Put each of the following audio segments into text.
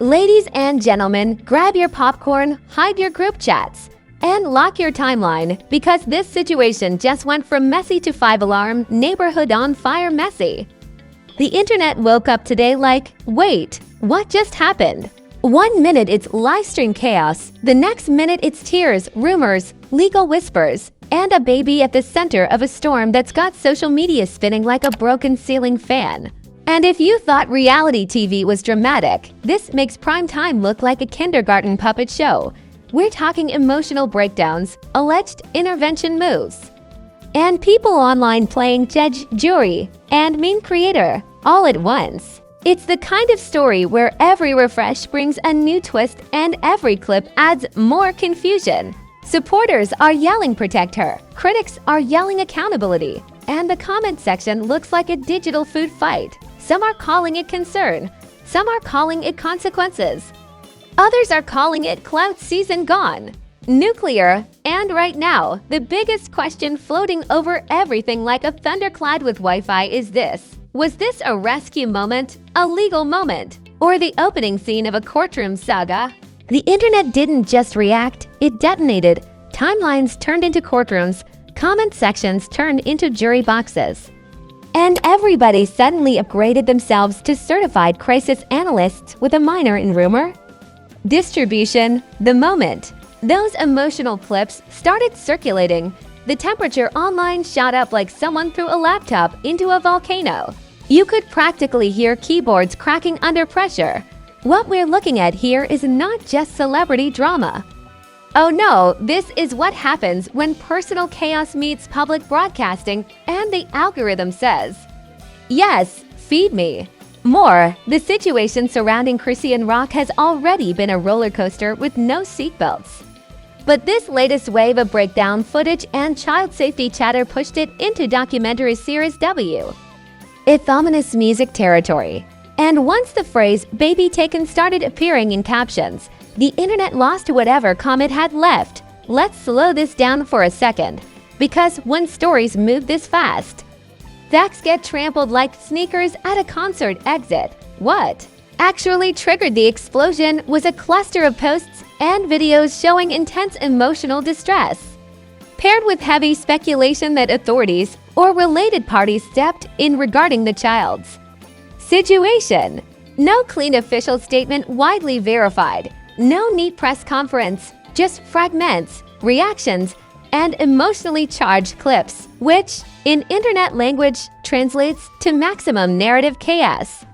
Ladies and gentlemen, grab your popcorn, hide your group chats, and lock your timeline because this situation just went from messy to five-alarm neighborhood on fire messy. The internet woke up today like, wait, what just happened? 1 minute it's live stream chaos, the next minute it's tears, rumors, legal whispers, and a baby at the center of a storm that's got social media spinning like a broken ceiling fan. And if you thought reality TV was dramatic, this makes prime time look like a kindergarten puppet show. We're talking emotional breakdowns, alleged intervention moves, and people online playing judge, jury, and meme creator all at once. It's the kind of story where every refresh brings a new twist and every clip adds more confusion. Supporters are yelling protect her, critics are yelling accountability, and the comment section looks like a digital food fight. Some are calling it concern, some are calling it consequences. Others are calling it clout season gone, nuclear, and right now, the biggest question floating over everything like a thundercloud with Wi-Fi is this. Was this a rescue moment, a legal moment, or the opening scene of a courtroom saga? The internet didn't just react, it detonated. Timelines turned into courtrooms, comment sections turned into jury boxes. And everybody suddenly upgraded themselves to certified crisis analysts with a minor in rumor distribution. The moment those emotional clips started circulating, the temperature online shot up like someone threw a laptop into a volcano. You could practically hear keyboards cracking under pressure. What we're looking at here is not just celebrity drama. Oh no, this is what happens when personal chaos meets public broadcasting and the algorithm says, yes, feed me. More, the situation surrounding Chrisean Rock has already been a roller coaster with no seatbelts. But this latest wave of breakdown footage and child safety chatter pushed it into documentary series W. It's ominous music territory. And once the phrase baby taken started appearing in captions, the internet lost whatever calm it had left. Let's slow this down for a second, because when stories move this fast, facts get trampled like sneakers at a concert exit. What actually triggered the explosion was a cluster of posts and videos showing intense emotional distress, paired with heavy speculation that authorities or related parties stepped in regarding the child's situation. No clean official statement widely verified. No neat press conference, just fragments, reactions, and emotionally charged clips, which, in internet language, translates to maximum narrative chaos.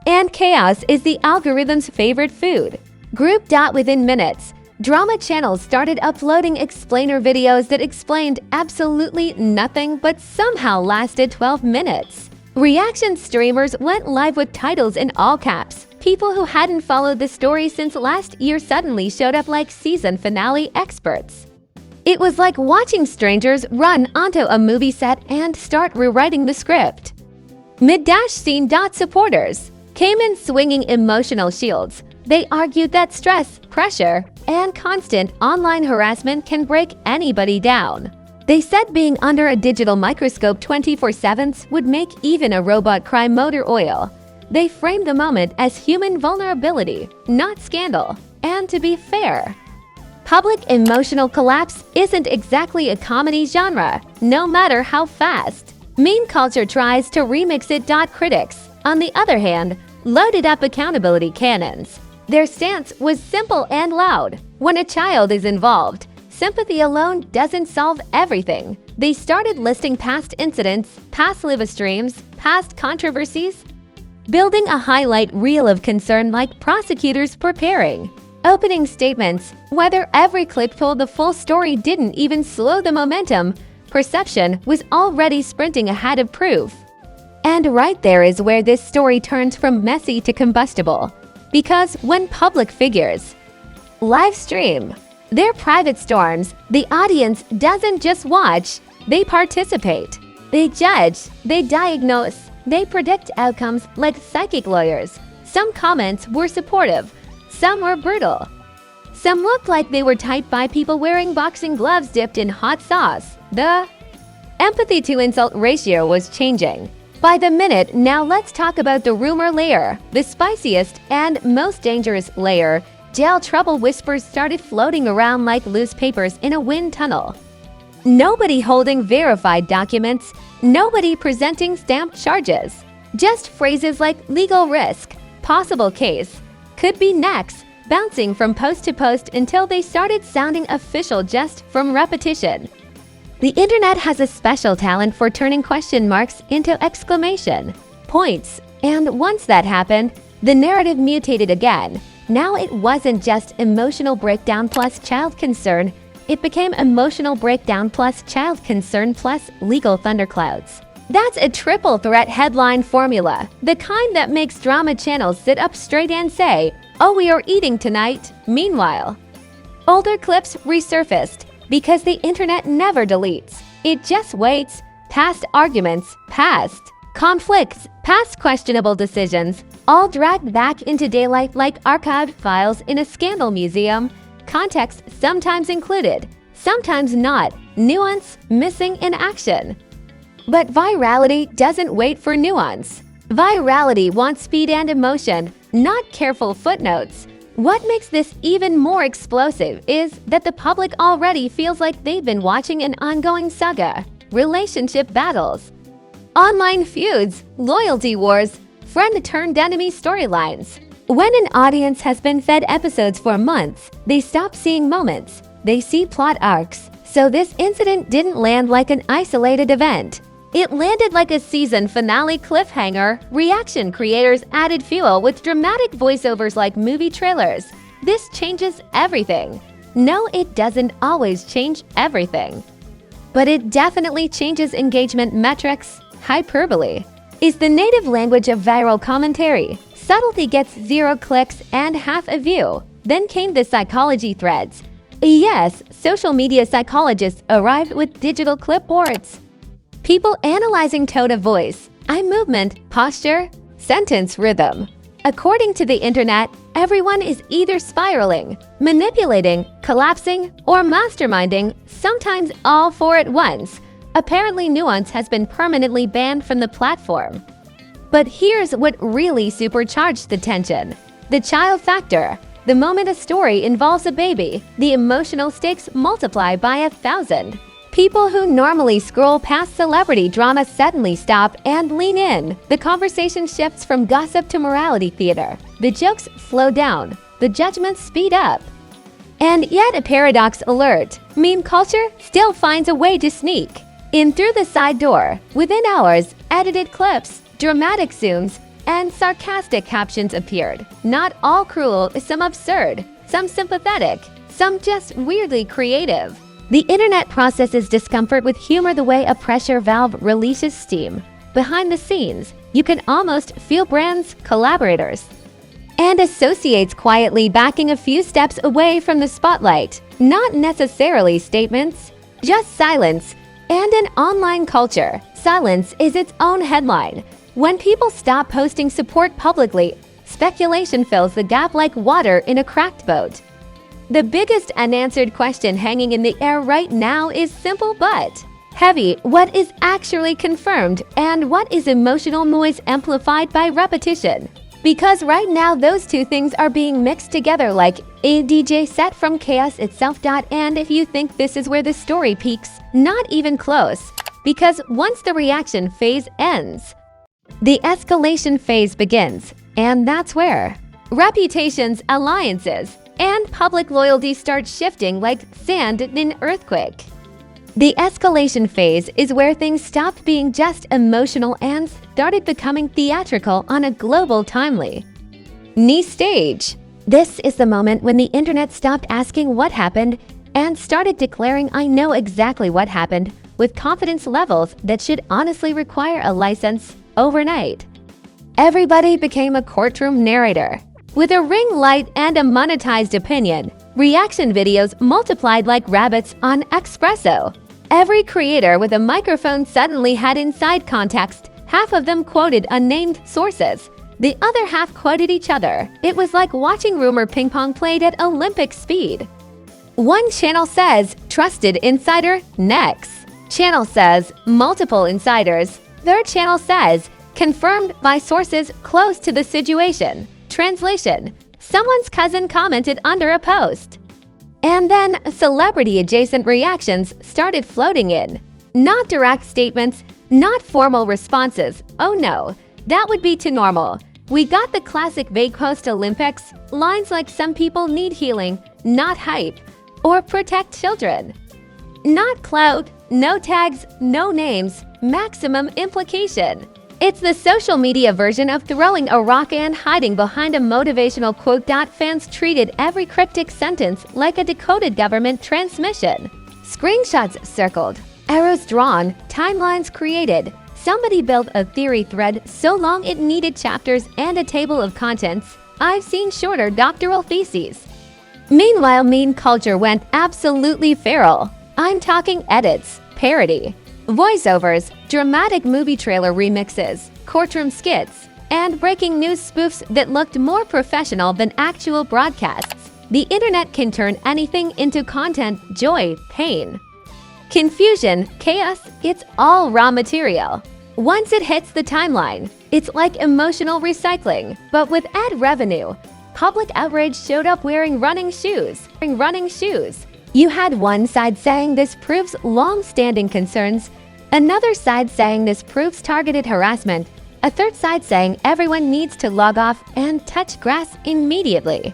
And chaos is the algorithm's favorite food. Within minutes, drama channels started uploading explainer videos that explained absolutely nothing but somehow lasted 12 minutes. Reaction streamers went live with titles in all caps. People who hadn't followed the story since last year suddenly showed up like season finale experts. It was like watching strangers run onto a movie set and start rewriting the script. Mid-scene supporters came in swinging emotional shields. They argued that stress, pressure, and constant online harassment can break anybody down. They said being under a digital microscope 24/7 would make even a robot cry motor oil. They framed the moment as human vulnerability, not scandal. And to be fair, public emotional collapse isn't exactly a comedy genre, no matter how fast meme culture tries to remix it. Critics, on the other hand, loaded up accountability cannons. Their stance was simple and loud. When a child is involved, sympathy alone doesn't solve everything. They started listing past incidents, past live streams, past controversies, building a highlight reel of concern like prosecutors preparing opening statements. Whether every clip told the full story didn't even slow the momentum. Perception was already sprinting ahead of proof. And right there is where this story turns from messy to combustible. Because when public figures live stream their private storms, the audience doesn't just watch, they participate. They judge, they diagnose, they predict outcomes like psychic lawyers. Some comments were supportive, some were brutal. Some looked like they were typed by people wearing boxing gloves dipped in hot sauce. The empathy to insult ratio was changing. By the minute, now let's talk about the rumor layer. The spiciest and most dangerous layer, jail trouble whispers started floating around like loose papers in a wind tunnel. Nobody holding verified documents, nobody presenting stamped charges. Just phrases like legal risk, possible case, could be next, bouncing from post to post until they started sounding official just from repetition. The internet has a special talent for turning question marks into exclamation points, and once that happened, the narrative mutated again. Now it wasn't just emotional breakdown plus child concern, it became emotional breakdown plus child concern plus legal thunderclouds. That's a triple threat headline formula, the kind that makes drama channels sit up straight and say, "Oh, we are eating tonight." Meanwhile, older clips resurfaced because the internet never deletes. It just waits. Past arguments, past conflicts, past questionable decisions, all dragged back into daylight like archived files in a scandal museum. Context sometimes included, sometimes not. Nuance missing in action. But virality doesn't wait for nuance. Virality wants speed and emotion, not careful footnotes. What makes this even more explosive is that the public already feels like they've been watching an ongoing saga. Relationship battles, online feuds, loyalty wars, friend-turned-enemy storylines. When an audience has been fed episodes for months, they stop seeing moments. They see plot arcs. So this incident didn't land like an isolated event. It landed like a season finale cliffhanger. Reaction creators added fuel with dramatic voiceovers like movie trailers. This changes everything. No, it doesn't always change everything. But it definitely changes engagement metrics. Hyperbole is the native language of viral commentary. Subtlety gets 0 clicks and half a view. Then came the psychology threads. Yes, social media psychologists arrived with digital clipboards. People analyzing tone of voice, eye movement, posture, sentence rhythm. According to the internet, everyone is either spiraling, manipulating, collapsing, or masterminding, sometimes all four at once. Apparently, nuance has been permanently banned from the platform. But here's what really supercharged the tension. The child factor. The moment a story involves a baby, the emotional stakes multiply by 1,000. People who normally scroll past celebrity drama suddenly stop and lean in. The conversation shifts from gossip to morality theater. The jokes slow down. The judgments speed up. And yet a paradox alert. Meme culture still finds a way to sneak in through the side door. Within hours, edited clips, dramatic zooms, and sarcastic captions appeared. Not all cruel, some absurd, some sympathetic, some just weirdly creative. The internet processes discomfort with humor the way a pressure valve releases steam. Behind the scenes, you can almost feel brands, collaborators, and associates quietly backing a few steps away from the spotlight. Not necessarily statements, just silence. And an online culture, silence is its own headline. When people stop posting support publicly, speculation fills the gap like water in a cracked boat. The biggest unanswered question hanging in the air right now is simple but heavy. What is actually confirmed and what is emotional noise amplified by repetition? Because right now those two things are being mixed together like a DJ set from chaos itself. And if you think this is where the story peaks, not even close. Because once the reaction phase ends, the escalation phase begins. And that's where reputations, alliances, and public loyalty start shifting like sand in an earthquake. The escalation phase is where things stopped being just emotional and started becoming theatrical on a global timely knee stage. This is the moment when the internet stopped asking what happened and started declaring I know exactly what happened with confidence levels that should honestly require a license overnight. Everybody became a courtroom narrator. With a ring light and a monetized opinion, reaction videos multiplied like rabbits on Espresso. Every creator with a microphone suddenly had inside context. Half of them quoted unnamed sources. The other half quoted each other. It was like watching rumor ping pong played at Olympic speed. One channel says, trusted insider, next. Channel says, multiple insiders. Third channel says, confirmed by sources close to the situation. Translation: someone's cousin commented under a post. And then celebrity-adjacent reactions started floating in. Not direct statements, not formal responses. Oh no, that would be too normal. We got the classic vague post-Olympics, lines like some people need healing, not hype, or protect children. Not clout, no tags, no names, maximum implication. It's the social media version of throwing a rock and hiding behind a motivational quote. Fans treated every cryptic sentence like a decoded government transmission. Screenshots circled, arrows drawn, timelines created. Somebody built a theory thread so long it needed chapters and a table of contents. I've seen shorter doctoral theses. Meanwhile, meme culture went absolutely feral. I'm talking edits, parody, voiceovers, dramatic movie trailer remixes, courtroom skits, and breaking news spoofs that looked more professional than actual broadcasts. The internet can turn anything into content, joy, pain. Confusion, chaos, it's all raw material. Once it hits the timeline, it's like emotional recycling, but with ad revenue. Public outrage showed up wearing running shoes. You had one side saying this proves long-standing concerns, another side saying this proves targeted harassment, a third side saying everyone needs to log off and touch grass immediately.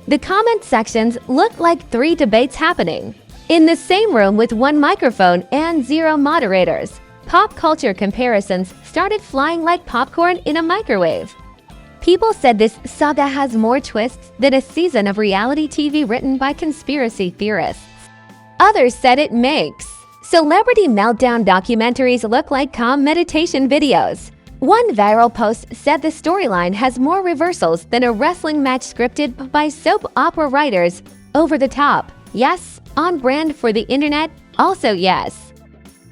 The comment sections looked like 3 debates happening in the same room with 1 microphone and 0 moderators. Pop culture comparisons started flying like popcorn in a microwave. People said this saga has more twists than a season of reality TV written by conspiracy theorists. Others said it makes celebrity meltdown documentaries look like calm meditation videos. One viral post said the storyline has more reversals than a wrestling match scripted by soap opera writers. Over the top, yes. On brand for the internet, also yes.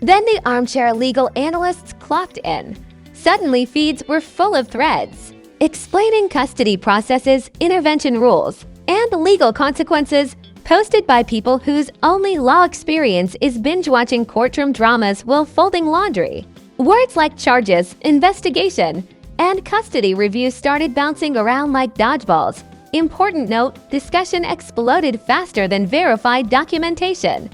Then the armchair legal analysts clocked in. Suddenly feeds were full of threads explaining custody processes, intervention rules, and legal consequences, posted by people whose only law experience is binge-watching courtroom dramas while folding laundry. Words like charges, investigation, and custody reviews started bouncing around like dodgeballs. Important note, discussion exploded faster than verified documentation.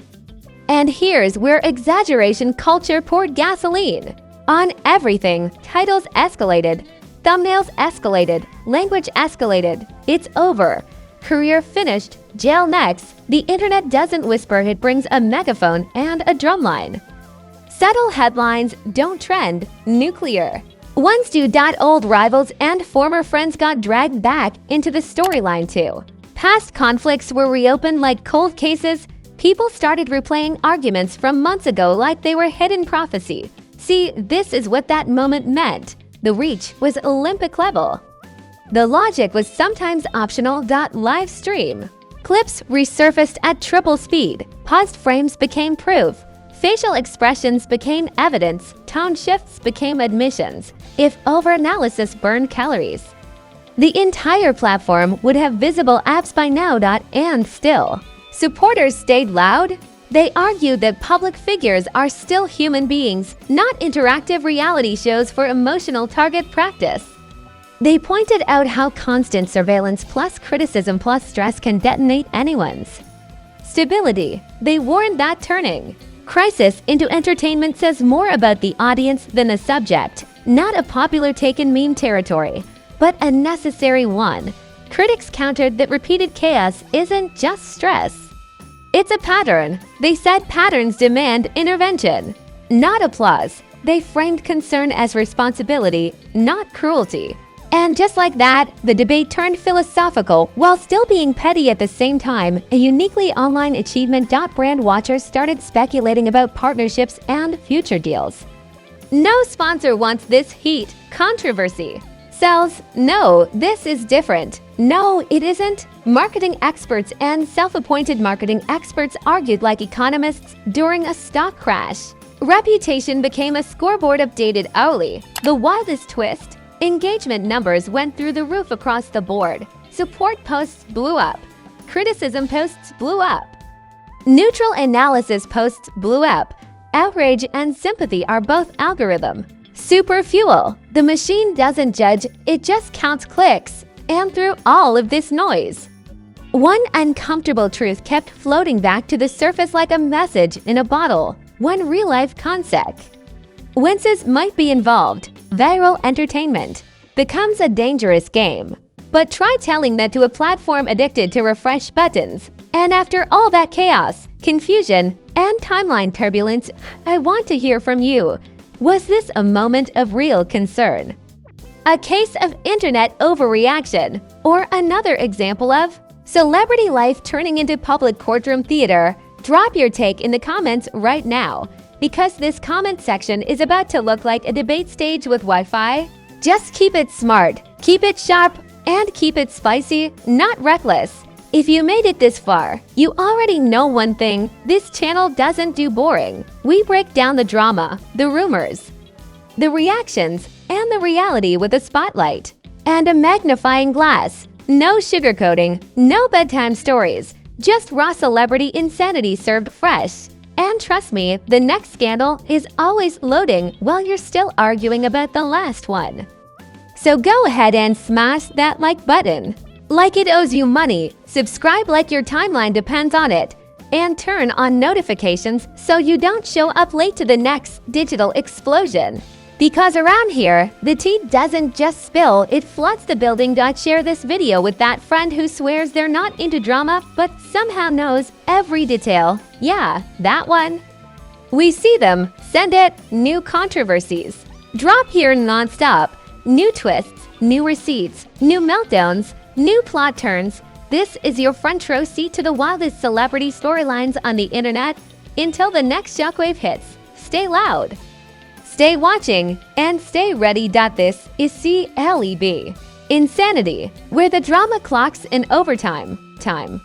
And here's where exaggeration culture poured gasoline. On everything, titles escalated, thumbnails escalated, language escalated. It's over. Career finished, jail next. The internet doesn't whisper, it brings a megaphone and a drumline. Subtle headlines don't trend. Nuclear. Once old rivals and former friends got dragged back into the storyline too. Past conflicts were reopened like cold cases. People started replaying arguments from months ago like they were hidden prophecy. See, this is what that moment meant. The reach was Olympic level. The logic was sometimes optional. Live stream. Clips resurfaced at triple speed. Paused frames became proof. Facial expressions became evidence. Tone shifts became admissions. If over-analysis burned calories, the entire platform would have visible apps by now. And still, supporters stayed loud. They argued that public figures are still human beings, not interactive reality shows for emotional target practice. They pointed out how constant surveillance plus criticism plus stress can detonate anyone's stability. They warned that turning crisis into entertainment says more about the audience than the subject. Not a popular take in meme territory, but a necessary one. Critics countered that repeated chaos isn't just stress. It's a pattern. They said patterns demand intervention, not applause. They framed concern as responsibility, not cruelty. And just like that, the debate turned philosophical while still being petty at the same time. A uniquely online achievement. Brand watchers started speculating about partnerships and future deals. No sponsor wants this heat. Controversy. Sells. No, this is different. No, it isn't. Marketing experts and self-appointed marketing experts argued like economists during a stock crash. Reputation became a scoreboard updated hourly. The wildest twist, engagement numbers went through the roof across the board. Support posts blew up. Criticism posts blew up. Neutral analysis posts blew up. Outrage and sympathy are both algorithm. Super fuel. The machine doesn't judge, it just counts clicks. And through all of this noise, one uncomfortable truth kept floating back to the surface like a message in a bottle. One real-life concept. Winces might be involved. Viral entertainment becomes a dangerous game. But try telling that to a platform addicted to refresh buttons. And after all that chaos, confusion, and timeline turbulence, I want to hear from you. Was this a moment of real concern? A case of internet overreaction? Or another example of celebrity life turning into public courtroom theater? Drop your take in the comments right now, because this comment section is about to look like a debate stage with Wi-Fi. Just keep it smart, keep it sharp, and keep it spicy, not reckless. If you made it this far, you already know one thing: this channel doesn't do boring. We break down the drama, the rumors, the reactions, and the reality with a spotlight and a magnifying glass. No sugarcoating, no bedtime stories, just raw celebrity insanity served fresh. And trust me, the next scandal is always loading while you're still arguing about the last one. So go ahead and smash that like button. Like it owes you money, subscribe like your timeline depends on it, and turn on notifications so you don't show up late to the next digital explosion. Because around here, the tea doesn't just spill, it floods the building. Share this video with that friend who swears they're not into drama but somehow knows every detail. Yeah, that one. We see them, send it, new controversies. Drop here non-stop. New twists, new receipts, new meltdowns, new plot turns. This is your front row seat to the wildest celebrity storylines on the internet. Until the next shockwave hits, stay loud, stay watching, and stay ready. This is CLEB. Insanity, where the drama clocks in overtime.